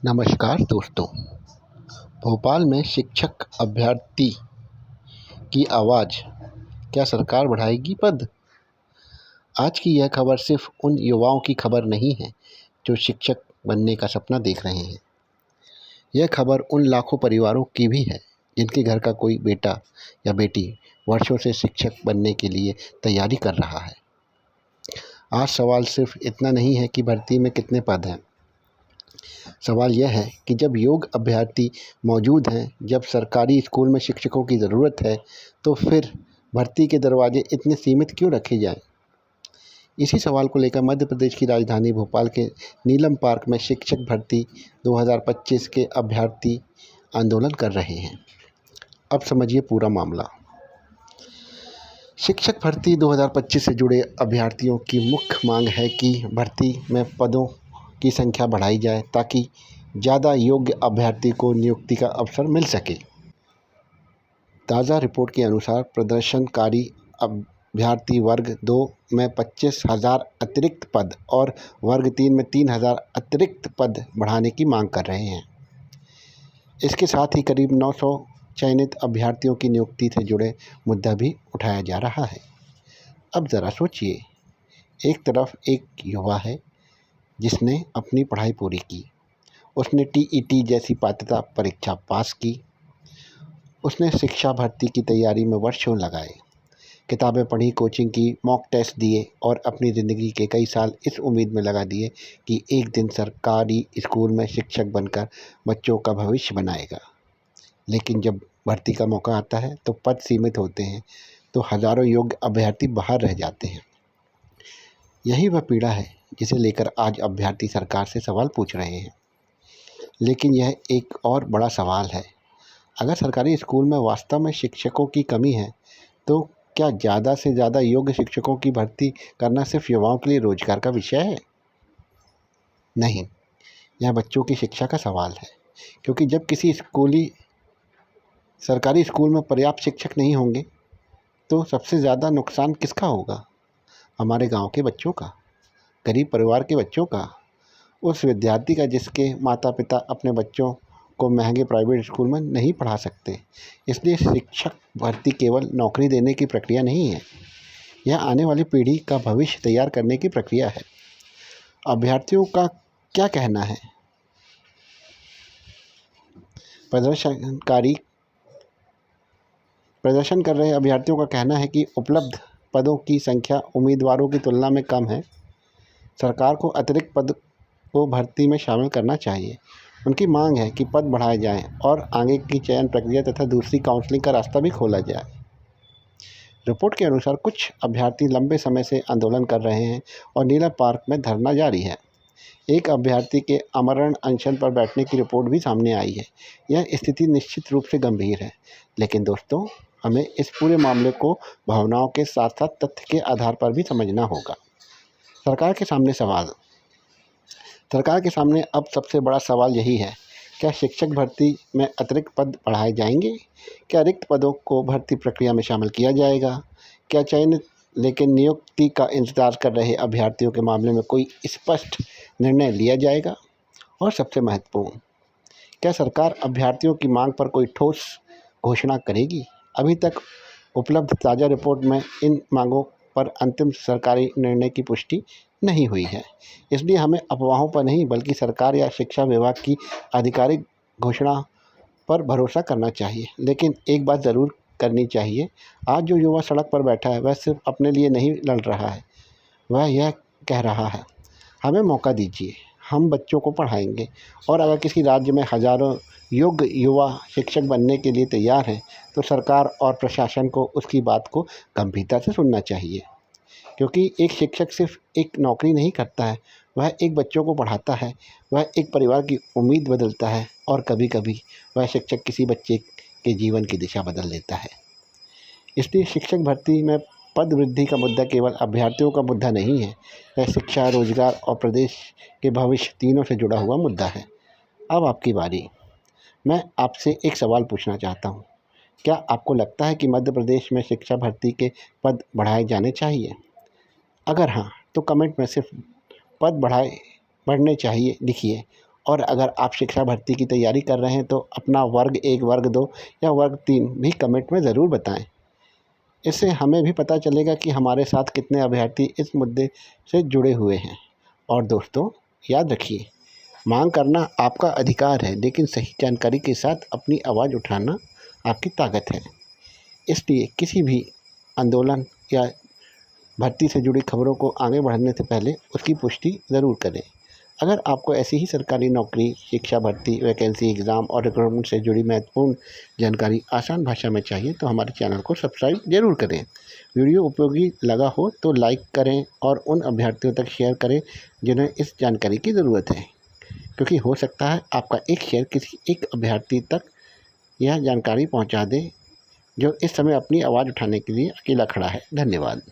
नमस्कार दोस्तों। भोपाल में शिक्षक अभ्यर्थी की आवाज़, क्या सरकार बढ़ाएगी पद? आज की यह खबर सिर्फ उन युवाओं की खबर नहीं है जो शिक्षक बनने का सपना देख रहे हैं। यह खबर उन लाखों परिवारों की भी है जिनके घर का कोई बेटा या बेटी वर्षों से शिक्षक बनने के लिए तैयारी कर रहा है। आज सवाल सिर्फ इतना नहीं है कि भर्ती में कितने पद हैं। सवाल यह है कि जब योग्य अभ्यर्थी मौजूद हैं, जब सरकारी स्कूल में शिक्षकों की ज़रूरत है, तो फिर भर्ती के दरवाजे इतने सीमित क्यों रखे जाएं? इसी सवाल को लेकर मध्य प्रदेश की राजधानी भोपाल के नीलम पार्क में शिक्षक भर्ती 2025 के अभ्यर्थी आंदोलन कर रहे हैं। अब समझिए पूरा मामला। शिक्षक भर्ती 2025 से जुड़े अभ्यर्थियों की मुख्य मांग है कि भर्ती में पदों की संख्या बढ़ाई जाए ताकि ज़्यादा योग्य अभ्यर्थी को नियुक्ति का अवसर मिल सके। ताज़ा रिपोर्ट के अनुसार प्रदर्शनकारी अभ्यर्थी वर्ग 2 में 25,000 अतिरिक्त पद और वर्ग 3 में 3,000 अतिरिक्त पद बढ़ाने की मांग कर रहे हैं। इसके साथ ही करीब 900 चयनित अभ्यर्थियों की नियुक्ति से जुड़े मुद्दा भी उठाया जा रहा है। अब ज़रा सोचिए, एक तरफ एक युवा है जिसने अपनी पढ़ाई पूरी की, उसने टीईटी जैसी पात्रता परीक्षा पास की, उसने शिक्षा भर्ती की तैयारी में वर्षों लगाए, किताबें पढ़ी, कोचिंग की, मॉक टेस्ट दिए और अपनी ज़िंदगी के कई साल इस उम्मीद में लगा दिए कि एक दिन सरकारी स्कूल में शिक्षक बनकर बच्चों का भविष्य बनाएगा। लेकिन जब भर्ती का मौका आता है तो पद सीमित होते हैं, तो हज़ारों योग्य अभ्यर्थी बाहर रह जाते हैं। यही वह पीड़ा है जिसे लेकर आज अभ्यर्थी सरकार से सवाल पूछ रहे हैं। लेकिन यह एक और बड़ा सवाल है, अगर सरकारी स्कूल में वास्तव में शिक्षकों की कमी है तो क्या ज़्यादा से ज़्यादा योग्य शिक्षकों की भर्ती करना सिर्फ युवाओं के लिए रोजगार का विषय है? नहीं, यह बच्चों की शिक्षा का सवाल है। क्योंकि जब किसी सरकारी स्कूल में पर्याप्त शिक्षक नहीं होंगे तो सबसे ज़्यादा नुकसान किसका होगा? हमारे गांव के बच्चों का, गरीब परिवार के बच्चों का, उस विद्यार्थी का जिसके माता पिता अपने बच्चों को महंगे प्राइवेट स्कूल में नहीं पढ़ा सकते। इसलिए शिक्षक भर्ती केवल नौकरी देने की प्रक्रिया नहीं है, यह आने वाली पीढ़ी का भविष्य तैयार करने की प्रक्रिया है। अभ्यर्थियों का क्या कहना है? प्रदर्शन कर रहे अभ्यर्थियों का कहना है कि उपलब्ध पदों की संख्या उम्मीदवारों की तुलना में कम है। सरकार को अतिरिक्त पद को भर्ती में शामिल करना चाहिए। उनकी मांग है कि पद बढ़ाए जाएं और आगे की चयन प्रक्रिया तथा दूसरी काउंसलिंग का रास्ता भी खोला जाए। रिपोर्ट के अनुसार कुछ अभ्यर्थी लंबे समय से आंदोलन कर रहे हैं और नीलम पार्क में धरना जारी है। एक अभ्यर्थी के आमरण अनशन पर बैठने की रिपोर्ट भी सामने आई है। यह स्थिति निश्चित रूप से गंभीर है, लेकिन दोस्तों, हमें इस पूरे मामले को भावनाओं के साथ साथ तथ्य के आधार पर भी समझना होगा। सरकार के सामने अब सबसे बड़ा सवाल यही है, क्या शिक्षक भर्ती में अतिरिक्त पद बढ़ाए जाएंगे? क्या रिक्त पदों को भर्ती प्रक्रिया में शामिल किया जाएगा? क्या चयनित लेकिन नियुक्ति का इंतजार कर रहे अभ्यर्थियों के मामले में कोई स्पष्ट निर्णय लिया जाएगा? और सबसे महत्वपूर्ण, क्या सरकार अभ्यर्थियों की मांग पर कोई ठोस घोषणा करेगी? अभी तक उपलब्ध ताज़ा रिपोर्ट में इन मांगों पर अंतिम सरकारी निर्णय की पुष्टि नहीं हुई है। इसलिए हमें अफवाहों पर नहीं बल्कि सरकार या शिक्षा विभाग की आधिकारिक घोषणा पर भरोसा करना चाहिए। लेकिन एक बात ज़रूर करनी चाहिए, आज जो युवा सड़क पर बैठा है वह सिर्फ अपने लिए नहीं लड़ रहा है, वह यह कह रहा है, हमें मौका दीजिए, हम बच्चों को पढ़ाएंगे। और अगर किसी राज्य में हज़ारों योग्य युवा शिक्षक बनने के लिए तैयार हैं तो सरकार और प्रशासन को उसकी बात को गंभीरता से सुनना चाहिए। क्योंकि एक शिक्षक सिर्फ एक नौकरी नहीं करता है, वह एक बच्चों को पढ़ाता है, वह एक परिवार की उम्मीद बदलता है और कभी कभी वह शिक्षक किसी बच्चे के जीवन की दिशा बदल देता है। इसलिए शिक्षक भर्ती में पद वृद्धि का मुद्दा केवल अभ्यर्थियों का मुद्दा नहीं है, यह शिक्षा, रोजगार और प्रदेश के भविष्य तीनों से जुड़ा हुआ मुद्दा है। अब आपकी बारी। मैं आपसे एक सवाल पूछना चाहता हूँ, क्या आपको लगता है कि मध्य प्रदेश में शिक्षा भर्ती के पद बढ़ाए जाने चाहिए? अगर हाँ, तो कमेंट में सिर्फ पद बढ़ने चाहिए लिखिए और अगर आप शिक्षा भर्ती की तैयारी कर रहे हैं तो अपना वर्ग 1, वर्ग 2 या वर्ग 3 भी कमेंट में ज़रूर बताएं। इससे हमें भी पता चलेगा कि हमारे साथ कितने अभ्यर्थी इस मुद्दे से जुड़े हुए हैं। और दोस्तों, याद रखिए, मांग करना आपका अधिकार है, लेकिन सही जानकारी के साथ अपनी आवाज़ उठाना आपकी ताकत है। इसलिए किसी भी आंदोलन या भर्ती से जुड़ी खबरों को आगे बढ़ने से पहले उसकी पुष्टि ज़रूर करें। अगर आपको ऐसी ही सरकारी नौकरी, शिक्षा भर्ती, वैकेंसी, एग्ज़ाम और रिक्रूटमेंट से जुड़ी महत्वपूर्ण जानकारी आसान भाषा में चाहिए तो हमारे चैनल को सब्सक्राइब ज़रूर करें। वीडियो उपयोगी लगा हो तो लाइक करें और उन अभ्यर्थियों तक शेयर करें जिन्हें इस जानकारी की ज़रूरत है, क्योंकि हो सकता है आपका एक शेयर किसी एक अभ्यर्थी तक यह जानकारी पहुंचा दे जो इस समय अपनी आवाज़ उठाने के लिए अकेला खड़ा है। धन्यवाद।